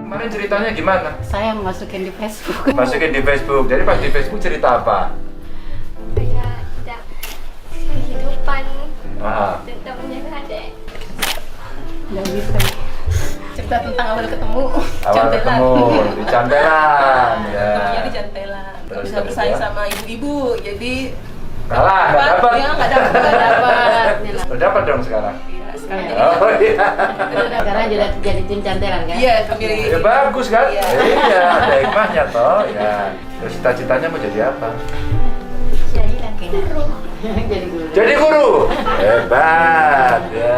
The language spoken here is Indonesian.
Kemarin ceritanya gimana? Saya masukin di Facebook. Masukin di Facebook. Jadi pas di Facebook cerita apa? Kayak tidak kehidupan Ah. tentang menjaga adik. Nggak bisa. Cerita tentang awal ketemu. Awal ketemu di Cantelan ya. Ketemunya di Cantelan. Terus Bisa bersaing kedua? sama ibu-ibu. Jadi Kalah, nggak dapat. Ya nggak dapat. Udah dapat dong sekarang. Iya, sekarang Iya. jadi Oh iya. Sekarang jadi tim cantelan kan? Iya, kembali. Ya bagus kan? Iya. Iya, ada hikmahnya toh. Ya. Terus cita-citanya mau jadi apa? Jadi laki guru. Jadi guru. Jadi guru. Hebat ya.